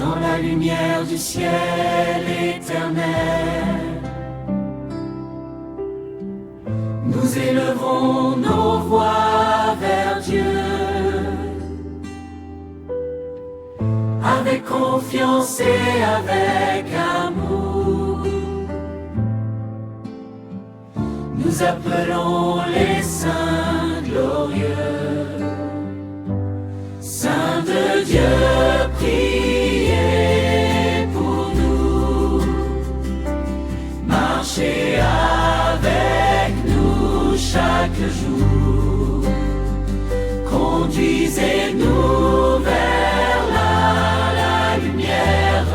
dans la lumière du ciel éternel. Nous élevons nos voix vers Dieu, avec confiance et avec amour. Nous appelons les saints glorieux. Saints de Dieu, priez pour nous. Marchez avec nous chaque jour. Conduisez-nous vers la lumière,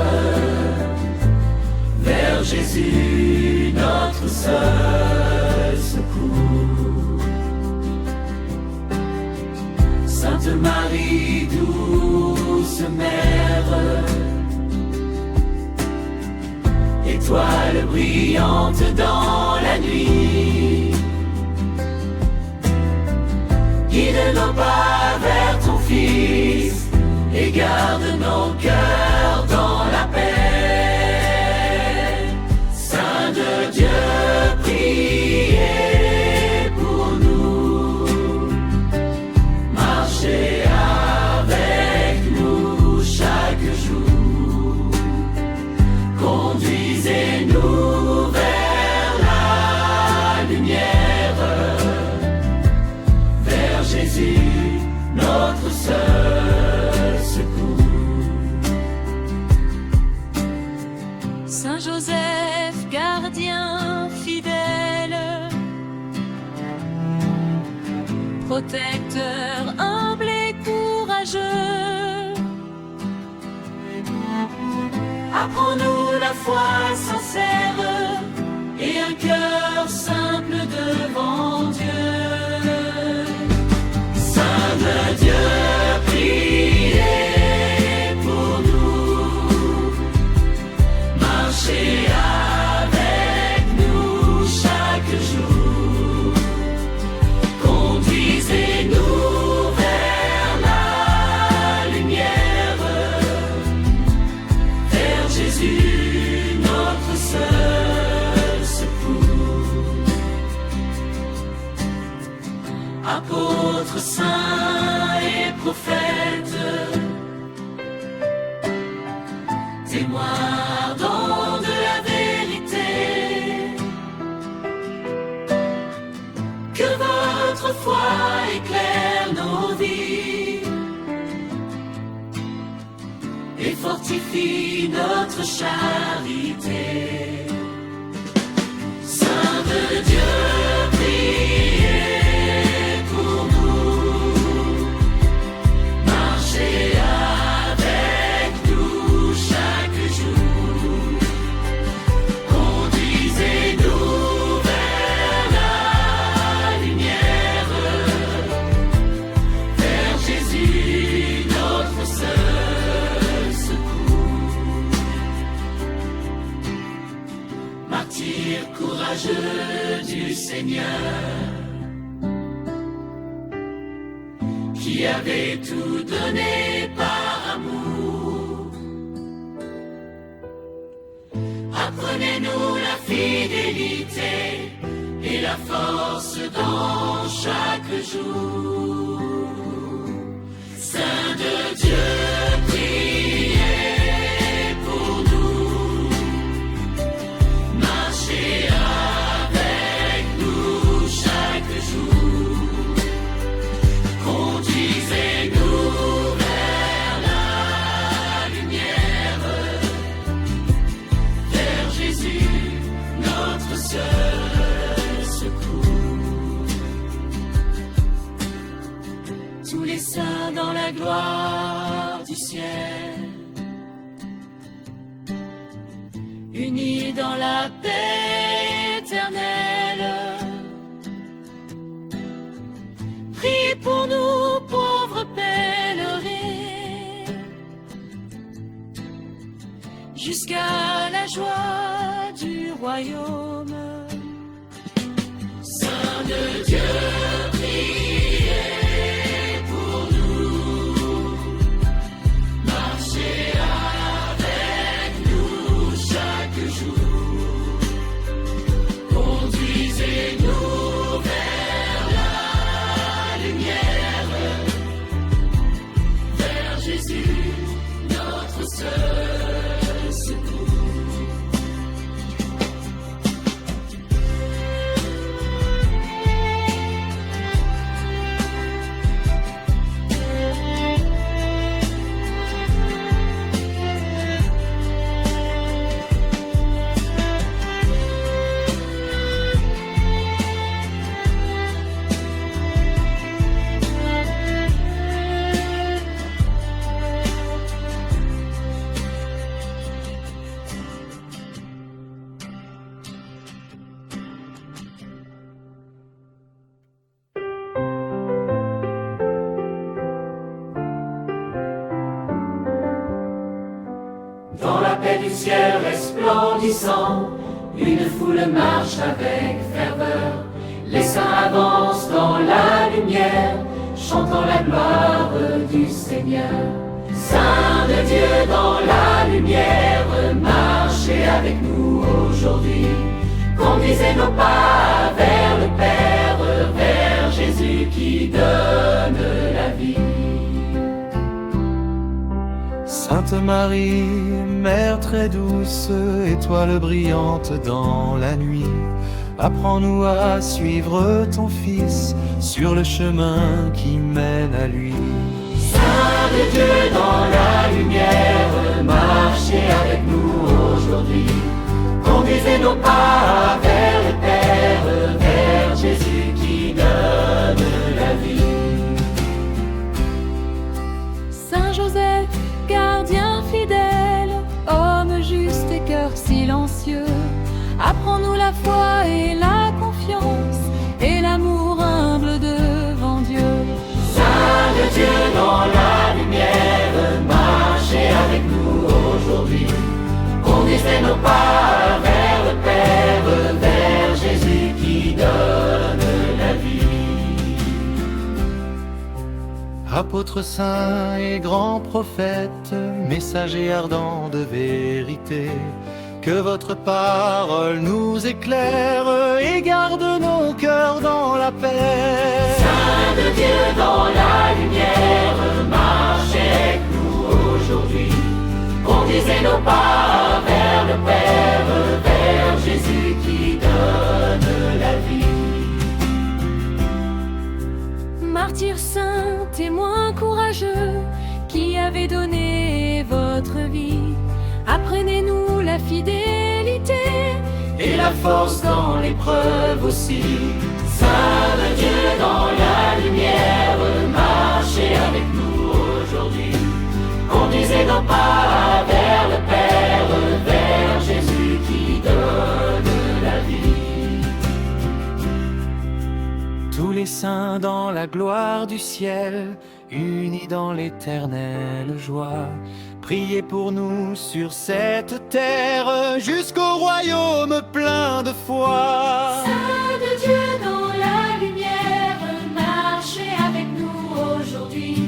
vers Jésus, notre seul secours. Sainte Marie, douce mère, étoile brillante dans la nuit, guide nos pas vers ton Fils et garde nos cœurs dans la paix. Saint de Dieu, priez pour nous. Marchez avec nous chaque jour. Conduisez-nous vers la lumière, vers Jésus, notre seul secours. Saint Joseph, gardien fidèle, protecteur humble et courageux, apprends-nous la foi sincère et un cœur simple devant Dieu. Saint de Dieu, priez pour nous. Marchez avec nous chaque jour. Conduisez-nous vers la lumière, vers Jésus, notre seul secours. Apôtres, saints et prophètes, témoins ardents de la vérité, que votre foi éclaire nos vies et fortifie notre charité. Saint de Dieu, priez pour nous. Marchez avec nous chaque jour. Conduisez-nous vers la lumière, vers Jésus, notre seul secours. Martyr courageux du Seigneur, qui avait tout donné par amour, apprenez-nous la fidélité et la force dans chaque jour. Saint de Dieu, priez pour nous. Marchez avec nous chaque jour. Conduisez-nous vers la lumière, vers Jésus, notre seul secours. Tous les saints dans la gloire du ciel, unis dans la paix éternelle, prie pour nous pauvres pèlerins, jusqu'à la joie du royaume. Saint de Dieu, priez pour nous. Marchez du ciel resplendissant, une foule marche avec ferveur. Les saints avancent dans la lumière, chantant la gloire du Seigneur. Saint de Dieu dans la lumière, marchez avec nous aujourd'hui. Conduisez nos pas vers le Père, vers Jésus qui donne la vie. Sainte Marie, Mère très douce, étoile brillante dans la nuit, apprends-nous à suivre ton Fils sur le chemin qui mène à lui. Saint de Dieu dans la lumière, marchez avec nous aujourd'hui. Conduisez nos pas vers le Père, vers Jésus qui donne la vie. Saint Joseph, gardien fidèle, homme juste et cœur silencieux, apprends-nous la foi et la confiance et l'amour humble devant Dieu. Saint de Dieu dans la lumière, marchez avec nous aujourd'hui. Conduisez nos pas vers le Père, vers Jésus qui donne la vie. Apôtres saints et grands prophètes, messagers ardents de vérité, que votre parole nous éclaire et garde nos cœurs dans la paix. Saint de Dieu dans la lumière, marchez avec nous aujourd'hui. Conduisez nos pas vers le Père, vers Jésus qui donne la vie. Martyrs saints, témoins courageux, qui avez donné votre vie, apprenez-nous la fidélité Et la force dans l'épreuve aussi. Saint de Dieu dans la lumière, marchez avec nous aujourd'hui. Conduisez nos pas vers le Père, vers Jésus qui donne la vie. Tous les saints dans la gloire du ciel, unis dans l'éternelle joie, priez pour nous sur cette terre, jusqu'au royaume plein de foi. Saint de Dieu dans la lumière, marchez avec nous aujourd'hui.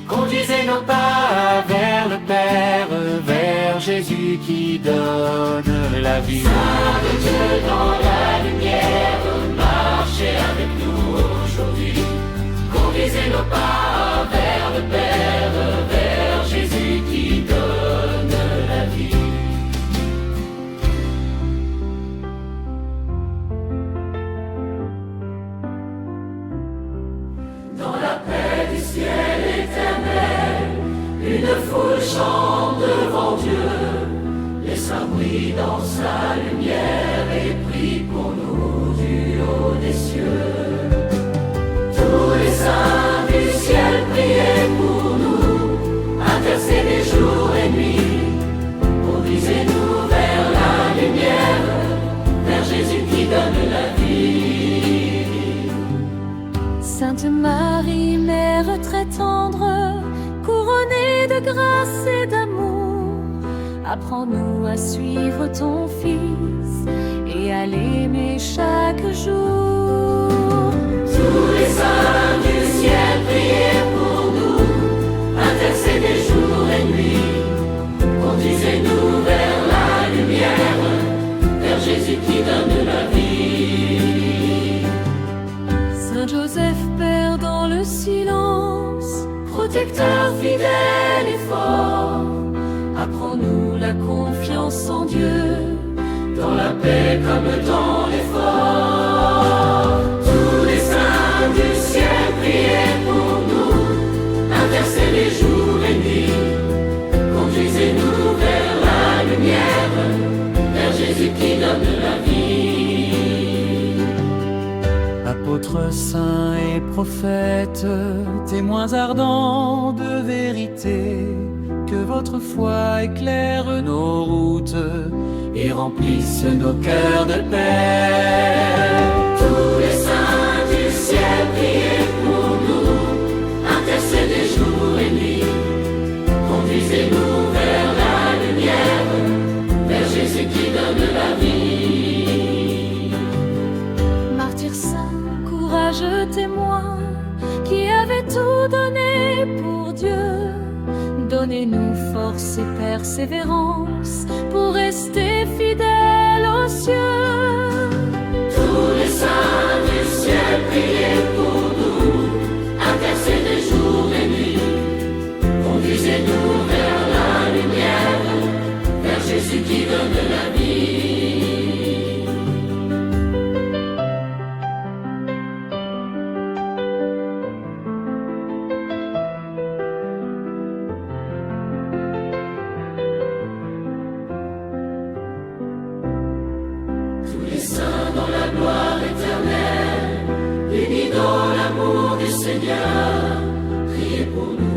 Conduisez nos pas vers le Père, vers Jésus qui donne la vie. Saint de Dieu dans la lumière, marchez avec nous aujourd'hui. Conduisez nos pas vers le Père, vers Jésus qui donne la vie. Dans la paix du ciel éternel, une foule chante devant Dieu. Les saints brillent dans sa lumière et prient pour nous du haut des cieux. Tous les saints du ciel, priez pour nous, intercédez jour et nuit. Conduisez-nous vers la lumière, vers Jésus qui donne la vie. Sainte Marie, Mère très tendre, couronnée de grâce et d'amour, apprends-nous à suivre ton Fils et à l'aimer chaque jour. Tous les saints du ciel, priez pour nous, intercédez jour et nuit. Conduisez-nous vers la lumière, vers Jésus qui donne la vie. Saint Joseph, Père dans le silence, Protecteur fidèle et fort, apprends-nous la confiance en Dieu, dans la paix comme dans l'effort. Tous les saints du ciel, priez pour nous, intercédez jour et nuit. Conduisez-nous vers la lumière, vers Jésus qui donne la vie. Apôtres saints et prophètes, témoins ardents de vérité, que votre foi éclaire nos routes et remplisse nos cœurs de paix. Tous les saints du ciel, priez pour nous, intercédez jour et nuit. Conduisez-nous vers la lumière, patience et persévérance pour rester fidèles aux cieux. Tous les saints du ciel, priez pour nous, intercédez jour et nuit, conduisez-nous vers la lumière, vers Jésus qui donne la vie. Tous les saints dans la gloire éternelle, unis dans l'amour du Seigneur, priez pour nous.